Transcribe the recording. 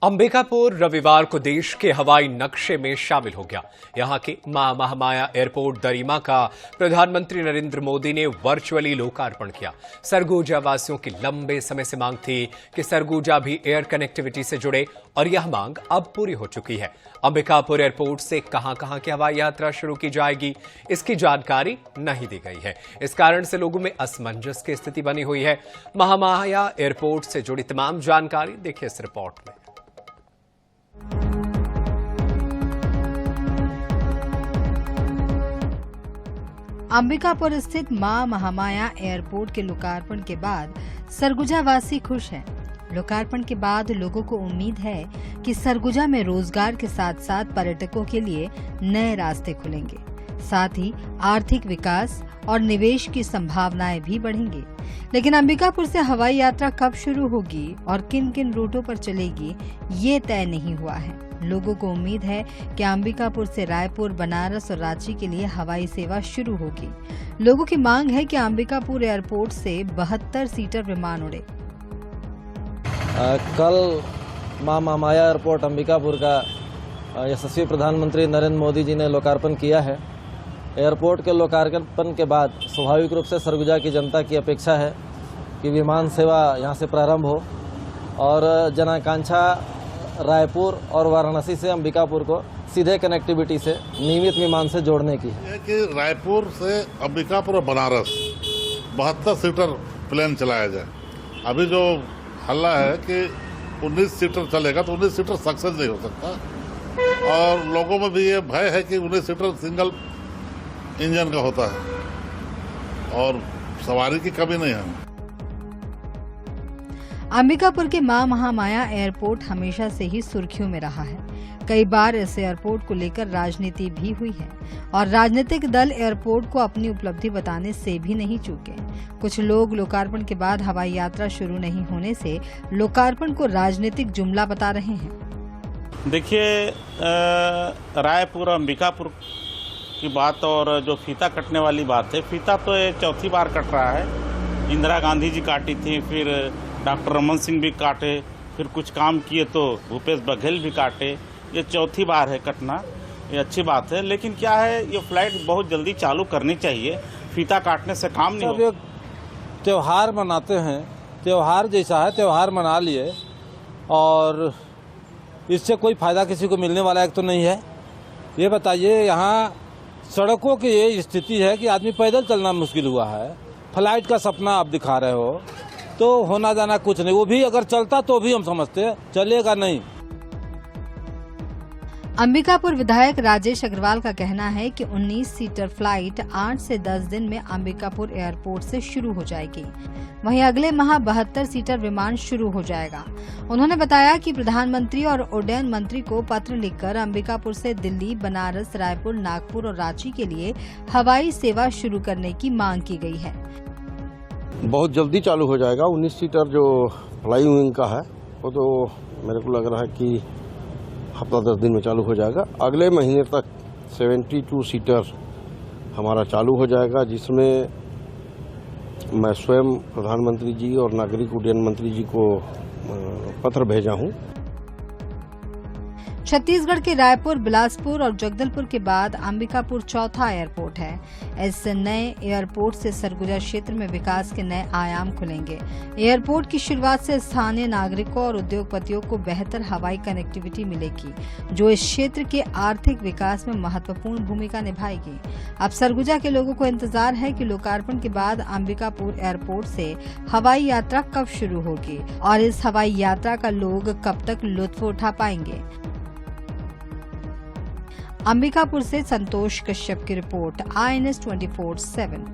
अंबिकापुर रविवार को देश के हवाई नक्शे में शामिल हो गया। यहां के मां महामाया एयरपोर्ट दरिमा का प्रधानमंत्री नरेंद्र मोदी ने वर्चुअली लोकार्पण किया। सरगुजा वासियों की लंबे समय से मांग थी कि सरगुजा भी एयर कनेक्टिविटी से जुड़े और यह मांग अब पूरी हो चुकी है। अंबिकापुर एयरपोर्ट से कहां की हवाई यात्रा शुरू की जाएगी, इसकी जानकारी नहीं दी गई है। इस कारण से लोगों में असमंजस की स्थिति बनी हुई है। महामाया एयरपोर्ट से जुड़ी तमाम जानकारी देखिए इस रिपोर्ट में। अंबिकापुर स्थित मां महामाया एयरपोर्ट के लोकार्पण के बाद सरगुजा वासी खुश हैं। लोकार्पण के बाद लोगों को उम्मीद है कि सरगुजा में रोजगार के साथ साथ पर्यटकों के लिए नए रास्ते खुलेंगे, साथ ही आर्थिक विकास और निवेश की संभावनाएं भी बढ़ेंगी। लेकिन अंबिकापुर से हवाई यात्रा कब शुरू होगी और किन किन रूटों पर चलेगी, ये तय नहीं हुआ है। लोगों को उम्मीद है कि अंबिकापुर से रायपुर, बनारस और रांची के लिए हवाई सेवा शुरू होगी। लोगों की मांग है कि अंबिकापुर एयरपोर्ट से 72 सीटर विमान उड़े। कल मां महामाया एयरपोर्ट अंबिकापुर का यशस्वी प्रधानमंत्री नरेंद्र मोदी जी ने लोकार्पण किया है। एयरपोर्ट के लोकार्पण के बाद स्वाभाविक रूप से सरगुजा की जनता की अपेक्षा है कि विमान सेवा यहां से प्रारंभ हो और जनाकांक्षा रायपुर और वाराणसी से अंबिकापुर को सीधे कनेक्टिविटी से नियमित विमान से जोड़ने की है कि रायपुर से अंबिकापुर और बनारस 72 सीटर प्लेन चलाया जाए। अभी जो हल्ला है कि 19 सीटर चलेगा तो 19 सीटर सक्सेस नहीं हो सकता और लोगों में भी ये भय है कि 19 सीटर सिंगल इंजन का होता है और सवारी की कमी नहीं है। अंबिकापुर के मां महामाया एयरपोर्ट हमेशा से ही सुर्खियों में रहा है। कई बार इस एयरपोर्ट को लेकर राजनीति भी हुई है और राजनीतिक दल एयरपोर्ट को अपनी उपलब्धि बताने से भी नहीं चूके। कुछ लोग लोकार्पण के बाद हवाई यात्रा शुरू नहीं होने से लोकार्पण को राजनीतिक जुमला बता रहे हैं। देखिए, रायपुर अंबिकापुर की बात और जो फीता कटने वाली बात है, फीता तो ये चौथी बार कट रहा है। इंदिरा गांधी जी काटी थी, फिर डॉक्टर रमन सिंह भी काटे, फिर कुछ काम किए तो भूपेश बघेल भी काटे। ये चौथी बार है कटना, ये अच्छी बात है। लेकिन क्या है, ये फ्लाइट बहुत जल्दी चालू करनी चाहिए। फीता काटने से काम नहीं होगा। त्योहार मनाते हैं, त्योहार जैसा है, त्योहार मना लिए और इससे कोई फायदा किसी को मिलने वाला एक तो नहीं है। ये बताइए, यहाँ सड़कों की ये स्थिति है कि आदमी पैदल चलना मुश्किल हुआ है। फ्लाइट का सपना आप दिखा रहे हो तो होना जाना कुछ नहीं। वो भी अगर चलता तो भी हम समझते, चलेगा नहीं। अंबिकापुर विधायक राजेश अग्रवाल का कहना है कि 19 सीटर फ्लाइट 8 से 10 दिन में अंबिकापुर एयरपोर्ट से शुरू हो जाएगी। वहीं अगले माह 72 सीटर विमान शुरू हो जाएगा। उन्होंने बताया कि प्रधानमंत्री और उड्डयन मंत्री को पत्र लिखकर अंबिकापुर से दिल्ली, बनारस, रायपुर, नागपुर और रांची के लिए हवाई सेवा शुरू करने की मांग की गई है। बहुत जल्दी चालू हो जाएगा। 19 सीटर जो फ्लाइंग विंग का है वो तो मेरे को लग रहा है कि हफ्ता 10 दिन में चालू हो जाएगा। अगले महीने तक 72 सीटर हमारा चालू हो जाएगा, जिसमें मैं स्वयं प्रधानमंत्री जी और नागरिक उड्डयन मंत्री जी को पत्र भेजा हूँ। छत्तीसगढ़ के रायपुर, बिलासपुर और जगदलपुर के बाद अंबिकापुर चौथा एयरपोर्ट है। इस नए एयरपोर्ट से सरगुजा क्षेत्र में विकास के नए आयाम खुलेंगे। एयरपोर्ट की शुरुआत से स्थानीय नागरिकों और उद्योगपतियों को बेहतर हवाई कनेक्टिविटी मिलेगी, जो इस क्षेत्र के आर्थिक विकास में महत्वपूर्ण भूमिका निभाएगी। अब सरगुजा के लोगों को इंतजार है कि लोकार्पण के बाद अंबिकापुर एयरपोर्ट से हवाई यात्रा कब शुरू होगी और इस हवाई यात्रा का लोग कब तक लुत्फ उठा पाएंगे। अंबिकापुर से संतोष कश्यप की रिपोर्ट, INS 24/7।